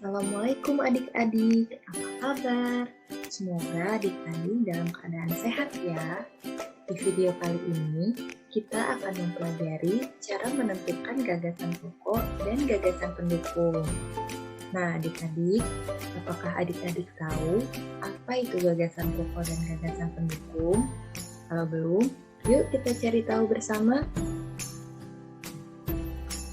Assalamualaikum adik-adik, apa kabar? Semoga adik-adik dalam keadaan sehat ya. Di video kali ini, kita akan mempelajari cara menentukan gagasan pokok dan gagasan pendukung. Nah adik-adik, apakah adik-adik tahu apa itu gagasan pokok dan gagasan pendukung? Kalau belum, yuk kita cari tahu bersama.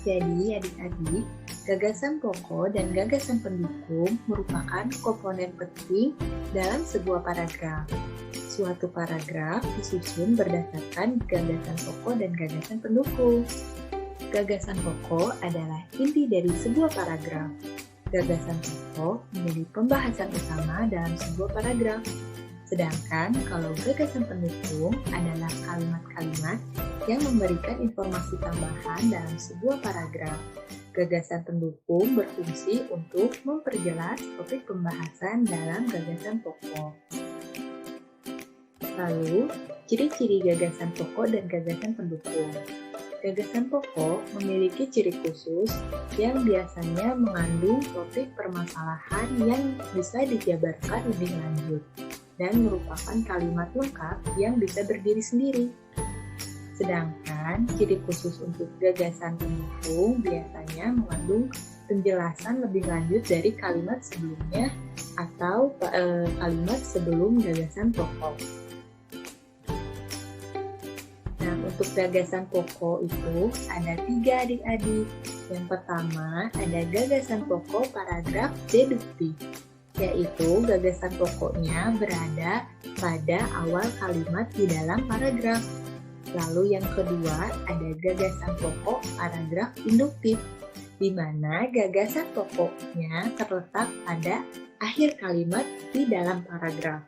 Jadi adik-adik, gagasan pokok dan gagasan pendukung merupakan komponen penting dalam sebuah paragraf. Suatu paragraf disusun berdasarkan gagasan pokok dan gagasan pendukung. Gagasan pokok adalah inti dari sebuah paragraf. Gagasan pokok menjadi pembahasan utama dalam sebuah paragraf. Sedangkan kalau gagasan pendukung adalah kalimat-kalimat yang memberikan informasi tambahan dalam sebuah paragraf. Gagasan pendukung berfungsi untuk memperjelas topik pembahasan dalam gagasan pokok. Lalu, ciri-ciri gagasan pokok dan gagasan pendukung. Gagasan pokok memiliki ciri khusus yang biasanya mengandung topik permasalahan yang bisa dijabarkan lebih lanjut dan merupakan kalimat lengkap yang bisa berdiri sendiri. Sedangkan ciri khusus untuk gagasan pendukung biasanya mengandung penjelasan lebih lanjut dari kalimat sebelumnya atau kalimat sebelum gagasan pokok. Nah, untuk gagasan pokok itu ada 3 adik-adik. Yang pertama ada gagasan pokok paragraf deduktif, yaitu gagasan pokoknya berada pada awal kalimat di dalam paragraf. Lalu yang kedua ada gagasan pokok paragraf induktif, di mana gagasan pokoknya terletak pada akhir kalimat di dalam paragraf.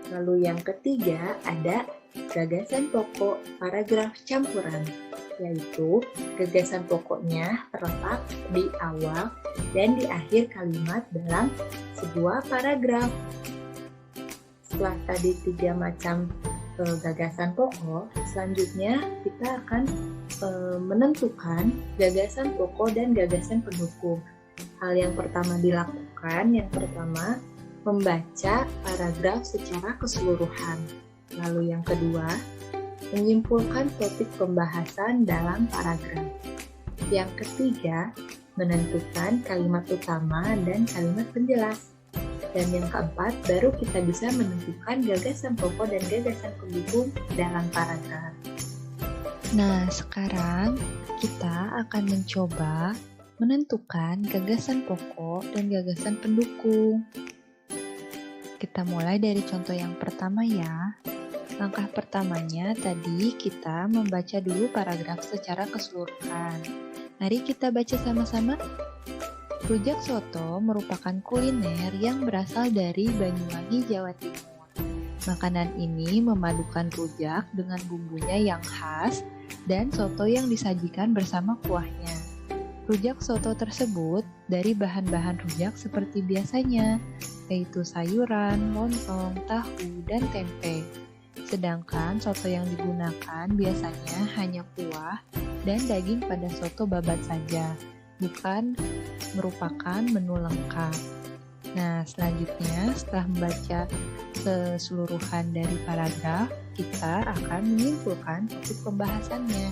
Lalu yang ketiga ada gagasan pokok paragraf campuran, yaitu gagasan pokoknya terletak di awal dan di akhir kalimat dalam sebuah paragraf. Setelah tadi 3 macam gagasan pokok, selanjutnya kita akan menentukan gagasan pokok dan gagasan pendukung. Hal yang pertama dilakukan, membaca paragraf secara keseluruhan. Lalu yang kedua, menyimpulkan topik pembahasan dalam paragraf. Yang ketiga, menentukan kalimat utama dan kalimat penjelas. Dan yang keempat, baru kita bisa menentukan gagasan pokok dan gagasan pendukung dalam paragraf. Nah, sekarang kita akan mencoba menentukan gagasan pokok dan gagasan pendukung. Kita mulai dari contoh yang pertama ya. Langkah pertamanya tadi kita membaca dulu paragraf secara keseluruhan. Mari kita baca sama-sama. Rujak soto merupakan kuliner yang berasal dari Banyuwangi, Jawa Timur. Makanan ini memadukan rujak dengan bumbunya yang khas dan soto yang disajikan bersama kuahnya. Rujak soto tersebut dari bahan-bahan rujak seperti biasanya, yaitu sayuran, lontong, tahu, dan tempe. Sedangkan soto yang digunakan biasanya hanya kuah dan daging pada soto babat saja, bukan merupakan menu lengkap. Nah, selanjutnya setelah membaca keseluruhan dari paragraf, kita akan menyimpulkan topik pembahasannya.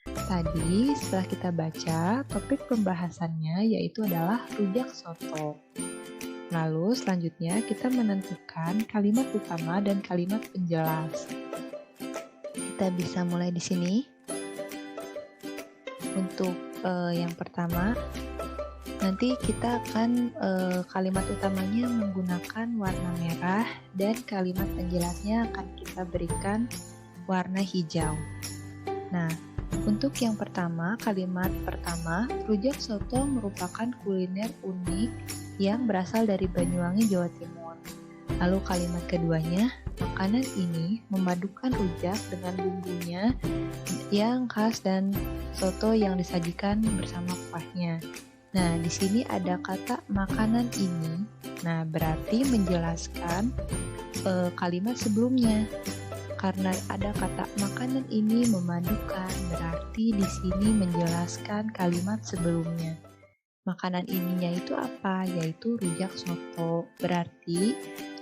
Tadi setelah kita baca, topik pembahasannya yaitu adalah rujak soto. Lalu selanjutnya kita menentukan kalimat utama dan kalimat penjelas. Kita bisa mulai di sini. Untuk yang pertama, nanti kita akan kalimat utamanya menggunakan warna merah dan kalimat penjelasnya akan kita berikan warna hijau. Nah, untuk yang pertama, kalimat pertama, rujak soto merupakan kuliner unik yang berasal dari Banyuwangi, Jawa Timur. Lalu kalimat keduanya, makanan ini memadukan rujak dengan bumbunya yang khas dan soto yang disajikan bersama kuahnya. Nah, di sini ada kata makanan ini. Nah, berarti menjelaskan kalimat sebelumnya. Karena ada kata makanan ini memadukan, berarti di sini menjelaskan kalimat sebelumnya. Makanan ininya itu apa? Yaitu rujak soto. Berarti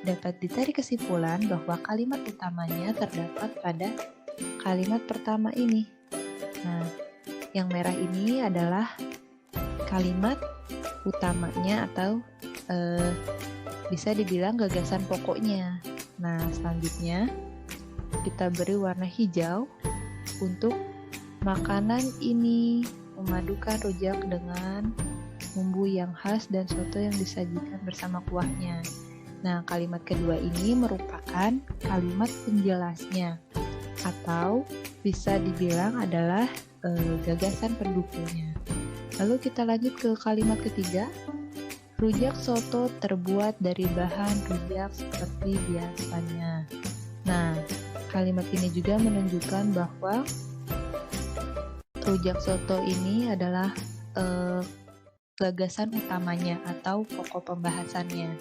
dapat ditarik kesimpulan bahwa kalimat utamanya terdapat pada kalimat pertama ini. Nah, yang merah ini adalah kalimat utamanya atau bisa dibilang gagasan pokoknya. Nah, selanjutnya kita beri warna hijau untuk makanan ini memadukan rujak dengan bumbu yang khas dan soto yang disajikan bersama kuahnya. Nah, kalimat kedua ini merupakan kalimat penjelasnya atau bisa dibilang adalah gagasan pendukungnya. Lalu kita lanjut ke kalimat ketiga. Rujak soto terbuat dari bahan rujak seperti biasanya. Nah, kalimat ini juga menunjukkan bahwa rujak soto ini adalah gagasan utamanya atau pokok pembahasannya.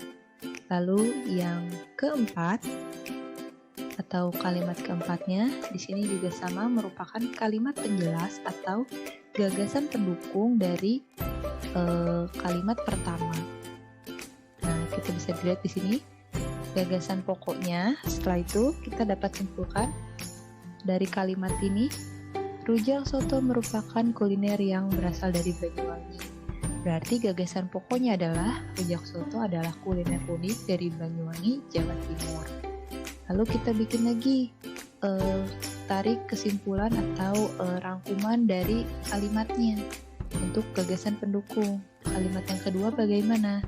Lalu yang keempat atau kalimat keempatnya di sini juga sama merupakan kalimat penjelas atau gagasan pendukung dari kalimat pertama. Nah, kita bisa dilihat di sini gagasan pokoknya. Setelah itu kita dapat simpulkan dari kalimat ini, rujak soto merupakan kuliner yang berasal dari Banyuwangi. Berarti gagasan pokoknya adalah rujak soto adalah kuliner unik dari Banyuwangi, Jawa Timur. Lalu kita bikin lagi tarik kesimpulan atau rangkuman dari kalimatnya untuk gagasan pendukung. Kalimat yang kedua bagaimana?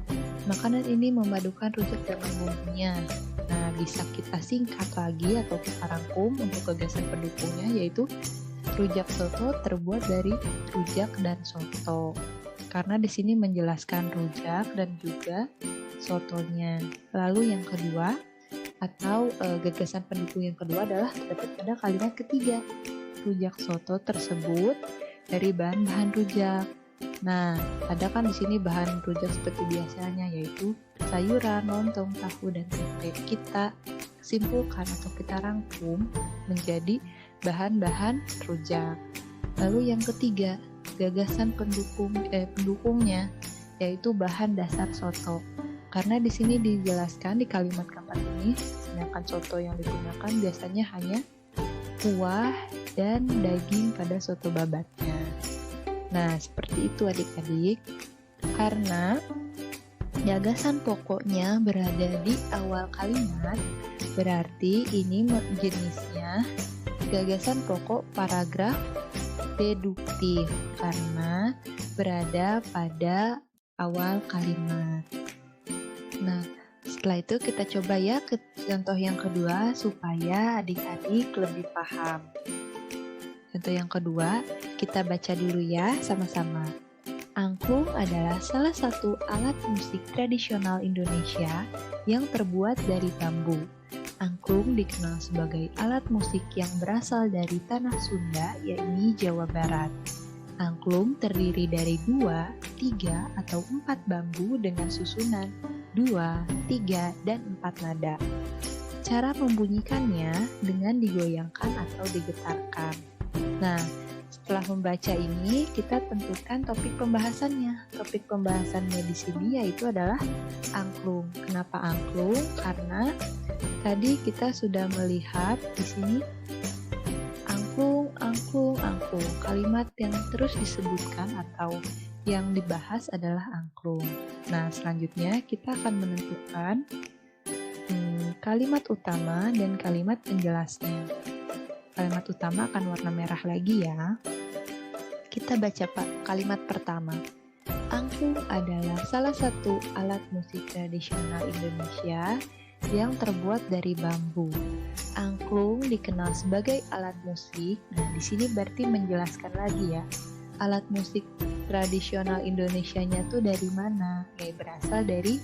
Makanan ini memadukan rujak dengan bumbunya. Nah, bisa kita singkat lagi atau kita rangkum untuk gagasan pendukungnya, yaitu rujak soto terbuat dari rujak dan soto. Karena di sini menjelaskan rujak dan juga sotonya. Lalu yang kedua atau gagasan pendukung yang kedua adalah terdapat pada kalimat ketiga. Rujak soto tersebut dari bahan-bahan rujak. Nah, ada kan di sini bahan rujak seperti biasanya, yaitu sayuran, lontong, tahu, dan tempe. Kita simpulkan atau kita rangkum menjadi bahan-bahan rujak. Lalu yang ketiga, gagasan pendukungnya yaitu bahan dasar soto. Karena di sini dijelaskan di kalimat keempat ini, sedangkan soto yang digunakan biasanya hanya kuah dan daging pada soto babatnya. Nah, seperti itu adik-adik. Karena gagasan pokoknya berada di awal kalimat, berarti ini jenisnya gagasan pokok paragraf deduktif karena berada pada awal kalimat. Nah, setelah itu kita coba ya ke contoh yang kedua supaya adik-adik lebih paham. Contoh yang kedua, kita baca dulu ya sama-sama. Angklung adalah salah satu alat musik tradisional Indonesia yang terbuat dari bambu. Angklung dikenal sebagai alat musik yang berasal dari tanah Sunda, yakni Jawa Barat. Angklung terdiri dari 2, 3, atau 4 bambu dengan susunan 2, 3, dan 4 nada. Cara membunyikannya dengan digoyangkan atau digetarkan. Nah, setelah membaca ini, kita tentukan topik pembahasannya. Topik pembahasannya di sini yaitu adalah angklung. Kenapa angklung? Karena tadi kita sudah melihat di sini angklung, angklung, angklung. Kalimat yang terus disebutkan atau yang dibahas adalah angklung. Nah, selanjutnya kita akan menentukan kalimat utama dan kalimat penjelasnya. Kalimat utama akan warna merah lagi ya. Kita baca kalimat pertama. Angklung adalah salah satu alat musik tradisional Indonesia yang terbuat dari bambu. Angklung dikenal sebagai alat musik. Nah, di sini berarti menjelaskan lagi ya. Alat musik tradisional Indonesianya tuh dari mana? Berasal dari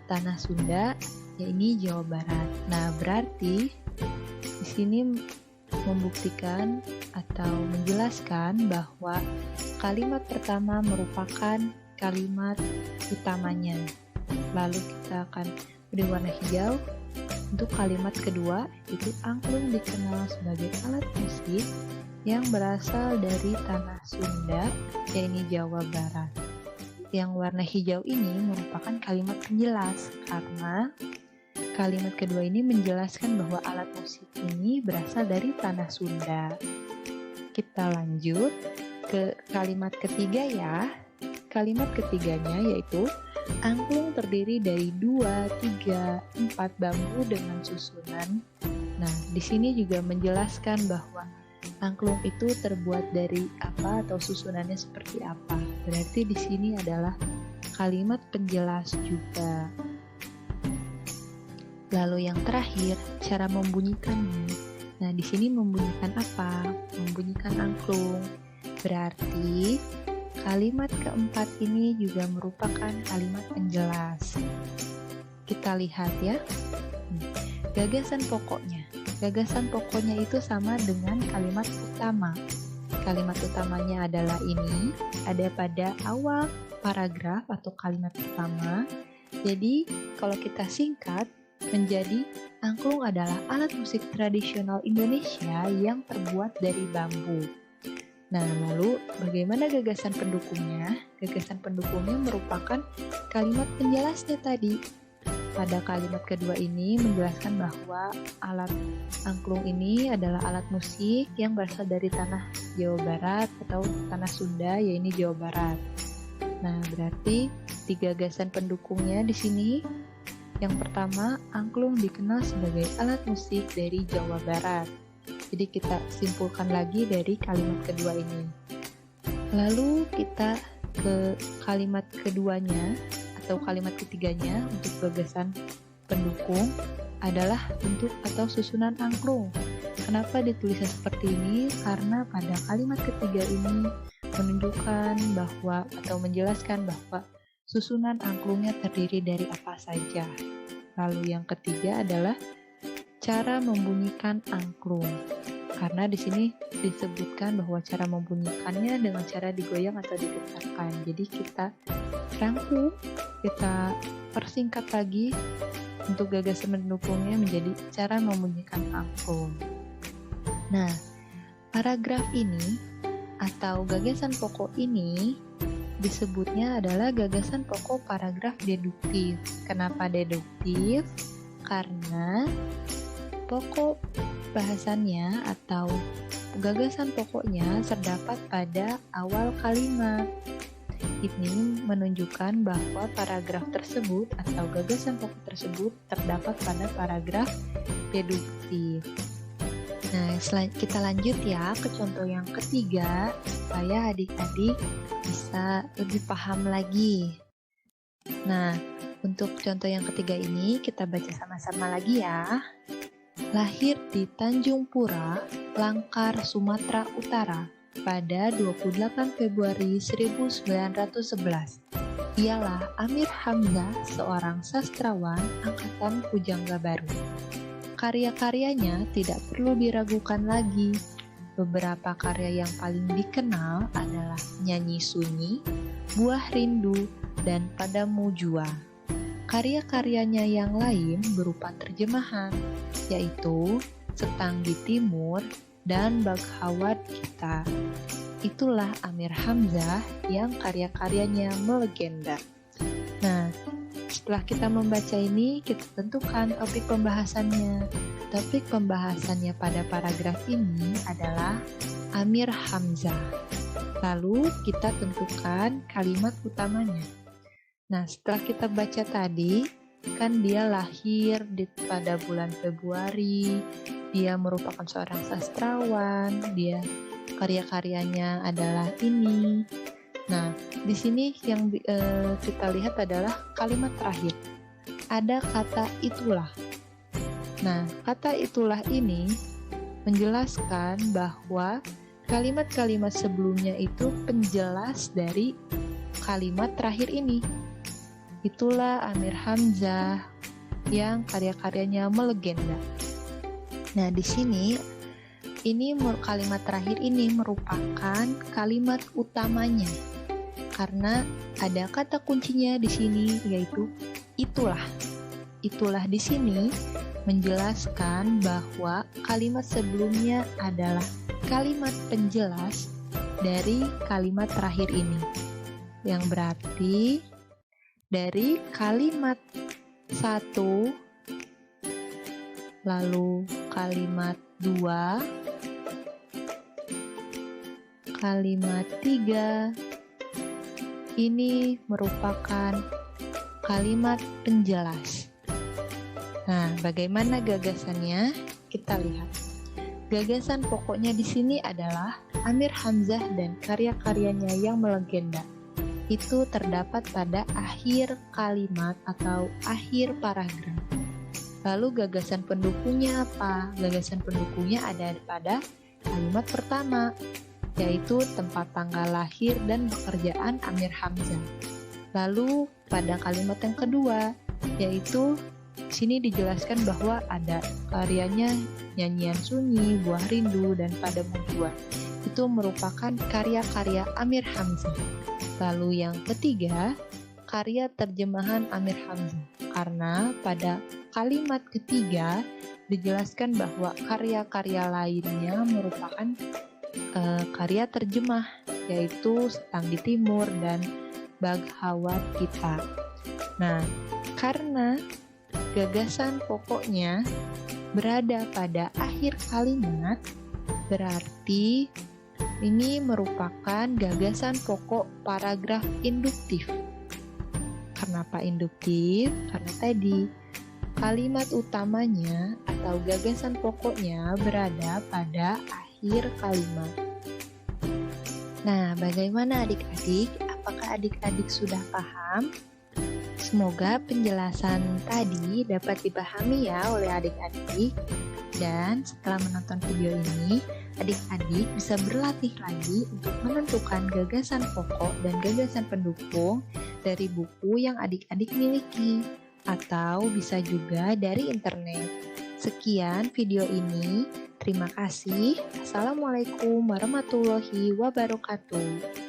tanah Sunda, yakni Jawa Barat. Nah, berarti di sini membuktikan atau menjelaskan bahwa kalimat pertama merupakan kalimat utamanya. Lalu kita akan beri warna hijau untuk kalimat kedua, yaitu angklung dikenal sebagai alat musik yang berasal dari tanah Sunda, yakni Jawa Barat. yang warna hijau ini merupakan kalimat penjelas karena kalimat kedua ini menjelaskan bahwa alat musik ini berasal dari tanah Sunda. Kita lanjut ke kalimat ketiga ya. Kalimat ketiganya yaitu angklung terdiri dari 2, 3, 4 bambu dengan susunan. Nah, di sini juga menjelaskan bahwa angklung itu terbuat dari apa atau susunannya seperti apa. Berarti di sini adalah kalimat penjelas juga. Lalu yang terakhir, cara membunyikannya. Nah, di sini membunyikan apa? Membunyikan angklung. Berarti kalimat keempat ini juga merupakan kalimat penjelas. Kita lihat ya. Gagasan pokoknya. Gagasan pokoknya itu sama dengan kalimat utama. Kalimat utamanya adalah ini, ada pada awal paragraf atau kalimat pertama. Jadi, kalau kita singkat, menjadi angklung adalah alat musik tradisional Indonesia yang terbuat dari bambu. Nah, lalu bagaimana gagasan pendukungnya? Gagasan pendukungnya merupakan kalimat penjelasnya tadi. Pada kalimat kedua ini menjelaskan bahwa alat angklung ini adalah alat musik yang berasal dari tanah Jawa Barat atau tanah Sunda, yaitu Jawa Barat. Nah, berarti di gagasan pendukungnya di sini yang pertama, angklung dikenal sebagai alat musik dari Jawa Barat. Jadi kita simpulkan lagi dari kalimat kedua ini. Lalu kita ke kalimat keduanya atau kalimat ketiganya untuk gagasan pendukung adalah bentuk atau susunan angklung. Kenapa ditulisnya seperti ini? Karena pada kalimat ketiga ini menunjukkan bahwa atau menjelaskan bahwa susunan angklungnya terdiri dari apa saja. Lalu yang ketiga adalah cara membunyikan angklung. Karena di sini disebutkan bahwa cara membunyikannya dengan cara digoyang atau digetarkan. Jadi kita rangkum, kita persingkat lagi untuk gagasan pendukungnya menjadi cara membunyikan angklung. Nah, paragraf ini atau gagasan pokok ini disebutnya adalah gagasan pokok paragraf deduktif. Kenapa deduktif? Karena pokok bahasannya atau gagasan pokoknya terdapat pada awal kalimat. Ini menunjukkan bahwa paragraf tersebut atau gagasan pokok tersebut terdapat pada paragraf deduktif. Nah, kita lanjut ya ke contoh yang ketiga supaya adik-adik bisa lebih paham lagi. Nah, untuk contoh yang ketiga ini kita baca sama-sama lagi ya. Lahir di Tanjung Pura, Langkar, Sumatera Utara pada 28 Februari 1911. Ialah Amir Hamzah, seorang sastrawan angkatan Pujangga Baru. Karya-karyanya tidak perlu diragukan lagi. Beberapa karya yang paling dikenal adalah Nyanyi Sunyi, Buah Rindu, dan Padamu Jua. Karya-karyanya yang lain berupa terjemahan, yaitu Setanggi Timur dan Baghawat Gita. Itulah Amir Hamzah yang karya-karyanya melegenda. Nah, setelah kita membaca ini, kita tentukan topik pembahasannya. Topik pembahasannya pada paragraf ini adalah Amir Hamzah. Lalu kita tentukan kalimat utamanya. Nah, setelah kita baca tadi, kan dia lahir pada bulan Februari, dia merupakan seorang sastrawan, dia karya-karyanya adalah ini. Nah, di sini yang kita lihat adalah kalimat terakhir. Ada kata itulah. Nah, kata itulah ini menjelaskan bahwa kalimat-kalimat sebelumnya itu penjelas dari kalimat terakhir ini. Itulah Amir Hamzah yang karya-karyanya melegenda. Nah, di sini kalimat terakhir ini merupakan kalimat utamanya. Karena ada kata kuncinya di sini yaitu itulah. Itulah di sini menjelaskan bahwa kalimat sebelumnya adalah kalimat penjelas dari kalimat terakhir ini. yang berarti dari kalimat 1, lalu kalimat 2, kalimat 3, ini merupakan kalimat penjelas. Nah, bagaimana gagasannya? Kita lihat. Gagasan pokoknya di sini adalah Amir Hamzah dan karya-karyanya yang melegenda. Itu terdapat pada akhir kalimat atau akhir paragraf. Lalu gagasan pendukungnya apa? Gagasan pendukungnya ada pada kalimat pertama, yaitu tempat tanggal lahir dan pekerjaan Amir Hamzah. Lalu pada kalimat yang kedua, yaitu sini dijelaskan bahwa ada karyanya Nyanyian Sunyi, Buah Rindu, dan Padamu Jua. Itu merupakan karya-karya Amir Hamzah. Lalu yang ketiga, karya terjemahan Amir Hamzah. Karena pada kalimat ketiga dijelaskan bahwa karya-karya lainnya merupakan karya terjemah, yaitu Setang di Timur dan Baghawat Kita. Nah, karena gagasan pokoknya berada pada akhir kalimat, berarti ini merupakan gagasan pokok paragraf induktif. Kenapa induktif? Karena tadi kalimat utamanya atau gagasan pokoknya berada pada akhir kalimat. Nah, bagaimana adik-adik? Apakah adik-adik sudah paham? Semoga penjelasan tadi dapat dipahami ya oleh adik-adik. Dan setelah menonton video ini, adik-adik bisa berlatih lagi untuk menentukan gagasan pokok dan gagasan pendukung dari buku yang adik-adik miliki, atau bisa juga dari internet. Sekian video ini. Terima kasih. Assalamualaikum warahmatullahi wabarakatuh.